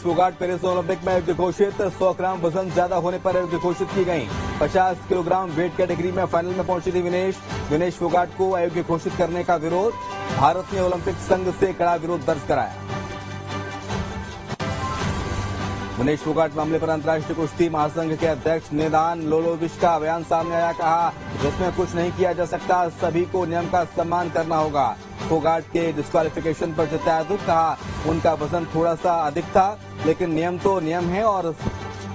Phogat Paris Olympic में अयोग्य घोषित। 100 ग्राम वजन ज्यादा होने पर अयोग्य घोषित की गई। 50 किलोग्राम वेट कैटेगरी में फाइनल में पहुंची थी विनेश फोगाट को अयोग्य घोषित करने का विरोध। भारत ने ओलंपिक संघ से कड़ा विरोध दर्ज कराया। विनेश फोगाट मामले पर अंतर्राष्ट्रीय कुश्ती महासंघ के अध्यक्ष नेदान लोलोविच का बयान सामने आया। कहा, इसमें कुछ नहीं किया जा सकता, सभी को नियम का सम्मान करना होगा। फोगाट के डिस्क्वालिफिकेशन पर जताया दुख। कहा, उनका वजन थोड़ा सा अधिक था, लेकिन नियम तो नियम है और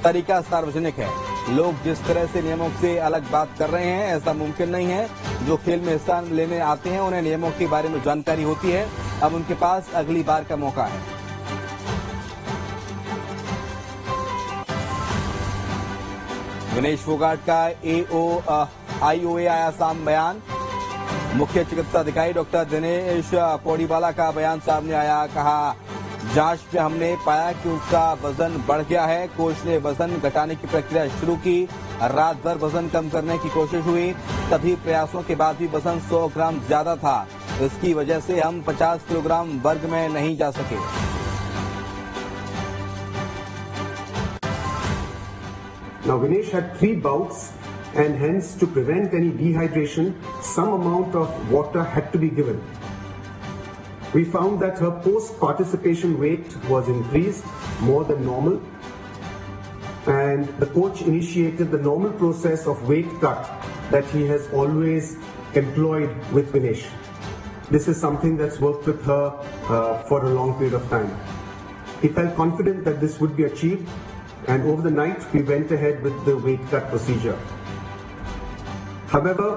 तरीका सार्वजनिक है। लोग जिस तरह से नियमों से अलग बात कर रहे हैं, ऐसा मुमकिन नहीं है। जो खेल में हिस्सा लेने आते हैं उन्हें नियमों के बारे में जानकारी होती है। अब उनके पास अगली बार का मौका है। विनेश फोगाट का IOA आया साम बयान। मुख्य चिकित्सा अधिकारी डॉक्टर दिनेश पौड़ीवाला का बयान सामने आया। कहा, जांच में हमने पाया कि उसका वजन बढ़ गया है। कोच ने वजन घटाने की प्रक्रिया शुरू की। रात भर वजन कम करने की कोशिश हुई। सभी प्रयासों के बाद भी वजन 100 ग्राम ज्यादा था। इसकी वजह से हम 50 किलोग्राम वर्ग में नहीं जा सके। Now Vinesh had 3 bouts and hence to prevent any dehydration, some amount of water had to be given. We found that her post-participation weight was increased more than normal and the coach initiated the normal process of weight cut that he has always employed with Vinesh. This is something that's worked with her for a long period of time. He felt confident that this would be achieved. And over the night, we went ahead with the weight cut procedure. However,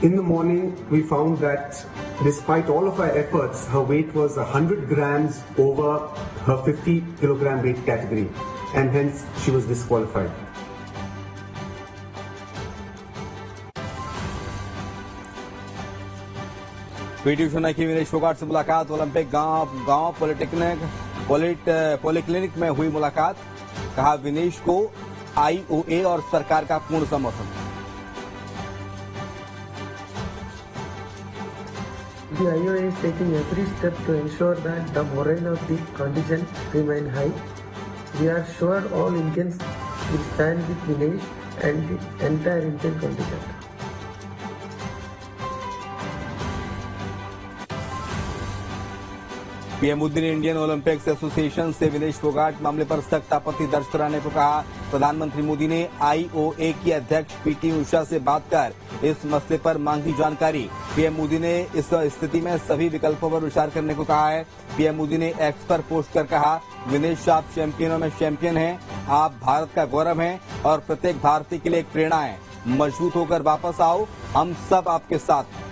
in the morning, we found that despite all of our efforts, her weight was 100 grams over her 50 kilogram weight category, and hence she was disqualified. PT Usha की विनेश फोगाट से मुलाकात। Olympic गांव polyclinic में हुई मुलाकात। कहा, विनेश को IOA और सरकार का पूर्ण समर्थन। The IOA is taking every step to ensure that the morale of the contingent remain high. We are sure all Indians will stand with Vinesh and the entire Indian contingent. PM Modi ने Indian Olympics association से विनेश फोगाट मामले पर सख्त आपत्ति दर्ज कराने को कहा। प्रधानमंत्री मोदी ने IOA की अध्यक्ष PT उषा से बात कर इस मसले पर मांगी जानकारी। पीएम मोदी ने इस स्थिति में सभी विकल्पों पर विचार करने को कहा है। पीएम मोदी ने एक्स पर पोस्ट कर कहा, विनेश आप चैंपियनों में चैंपियन हैं, आप भारत का गौरव हैं और प्रत्येक भारतीय के लिए एक प्रेरणा है। मजबूत होकर वापस आओ, हम सब आपके साथ हैं।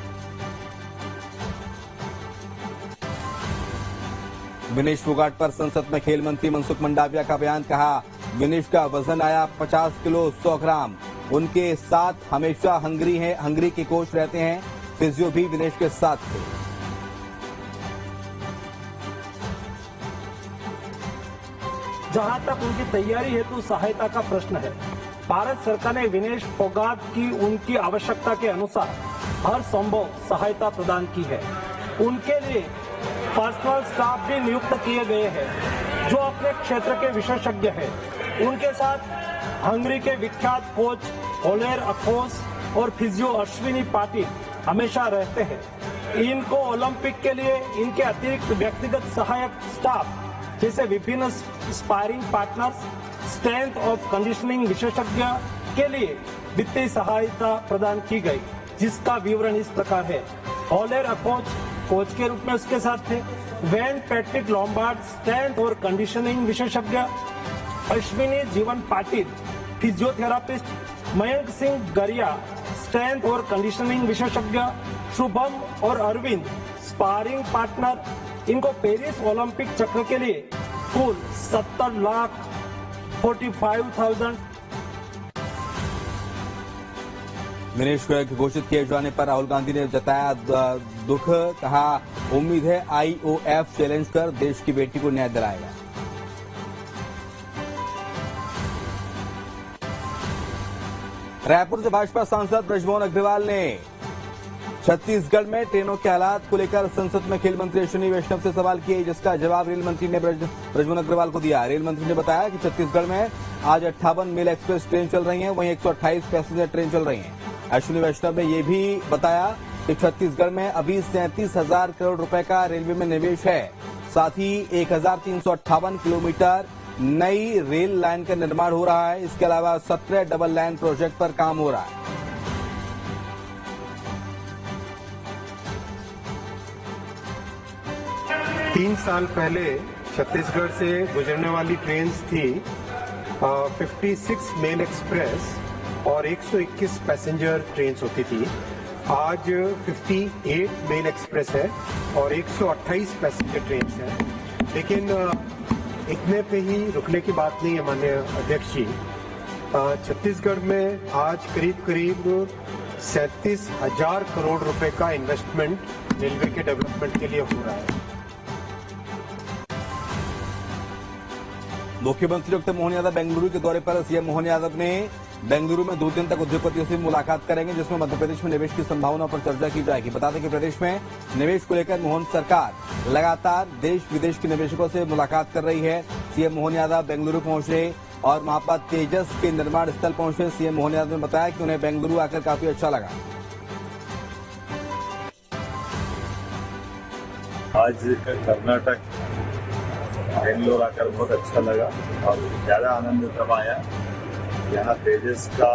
विनेश फोगाट पर संसद में खेल मंत्री मनसुख मंडाविया का बयान। कहा, विनेश का वजन आया 50 किलो 100 ग्राम। उनके साथ हमेशा हंगरी के कोच रहते हैं। फिजियो भी विनेश के साथ थे। जहां तक उनकी तैयारी हेतु सहायता का प्रश्न है, भारत सरकार ने विनेश फोगाट की उनकी आवश्यकता के अनुसार हर संभव सहायता प्रदान की है। उनके लिए पर्सनल स्टाफ भी नियुक्त किए गए हैं जो अपने क्षेत्र के विशेषज्ञ हैं। उनके साथ हंगरी के विख्यात कोच ओलेर अखोस और फिजियो अश्विनी पाटिल हमेशा रहते हैं। इनको ओलंपिक के लिए इनके अतिरिक्त व्यक्तिगत सहायक स्टाफ जैसे विभिन्न sparring partners, strength of conditioning विशेषज्ञ के लिए वित्तीय सहायता प्रदान की गई, जिसका विवरण इस प्रकार है। ओलेर अखोस कोच के रूप में उसके साथ थे। वैन पैट्रिक लॉम्बार्ड स्ट्रेंथ और कंडीशनिंग विशेषज्ञ, अश्विनी जीवन पाटिल फिजियोथेरापिस्ट, मयंक सिंह गरिया स्ट्रेंथ और कंडीशनिंग विशेषज्ञ, शुभम और अरविंद स्पारिंग पार्टनर। इनको पेरिस ओलंपिक चक्र के लिए कुल 70,45,000। विनेश को घोषित किए जाने पर राहुल गांधी ने जताया दुख। कहा, उम्मीद है IOF चैलेंज कर देश की बेटी को न्याय दिलाएगा। रायपुर से भाजपा सांसद ब्रजमोहन अग्रवाल ने छत्तीसगढ़ में ट्रेनों के हालात को लेकर संसद में खेल मंत्री अश्विनी वैष्णव से सवाल किए, जिसका जवाब रेल मंत्री ने ब्रजमोहन अग्रवाल को दिया। रेल मंत्री ने बताया कि छत्तीसगढ़ में आज 58 मेल एक्सप्रेस ट्रेन चल रही हैं, वहीं 128 पैसेंजर ट्रेन चल रही हैं। अश्विनी वैष्णव ने ये भी बताया कि छत्तीसगढ़ में अभी 37,000 करोड़ रुपए का रेलवे में निवेश है। साथ ही 1,358 किलोमीटर नई रेल लाइन का निर्माण हो रहा है। इसके अलावा 17 डबल लाइन प्रोजेक्ट पर काम हो रहा है। तीन साल पहले छत्तीसगढ़ से गुजरने वाली ट्रेन थी 56 मेल एक्सप्रेस और 121 पैसेंजर ट्रेन होती थी। आज 58 मेल एक्सप्रेस है और 128 पैसेंजर ट्रेन है। लेकिन इतने पे ही रुकने की बात नहीं है माननीय अध्यक्ष जी। छत्तीसगढ़ में आज करीब 37,000 करोड़ रुपए का इन्वेस्टमेंट रेलवे के डेवलपमेंट के लिए हो रहा है। मुख्यमंत्री डॉक्टर मोहन यादव बेंगलुरु के दौरे पर सीएम मोहन यादव ने बेंगलुरु में 2 दिन तक उद्योगपतियों से मुलाकात करेंगे, जिसमें मध्य प्रदेश में निवेश की संभावनाओं पर चर्चा की जाएगी। बता दें कि प्रदेश में निवेश को लेकर मोहन सरकार लगातार देश विदेश के निवेशकों से मुलाकात कर रही है। सीएम मोहन यादव बेंगलुरु पहुंचे और वहां पर तेजस के निर्माण स्थल पहुंचे। सीएम मोहन यादव ने बताया कि उन्हें बेंगलुरु आकर काफी अच्छा लगा। आज कर्नाटक बेंगलोर आकर बहुत अच्छा लगा और ज्यादा आनंद तब आया। यहाँ तेजस का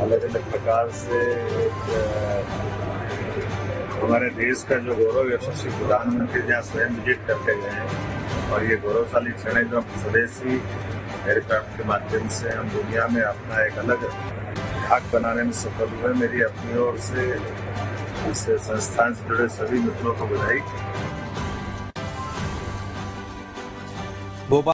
अलग अलग प्रकार से हमारे देश का जो गौरव यशस्वी प्रधानमंत्री जहाँ स्वयं विजिट करके गए हैं और ये गौरवशाली क्षण है जो स्वदेशी एयरक्राफ्ट के माध्यम से हम दुनिया में अपना एक अलग धाक बनाने में सफल हुए। मेरी अपनी ओर से इस संस्थान से जुड़े सभी मित्रों को बधाई।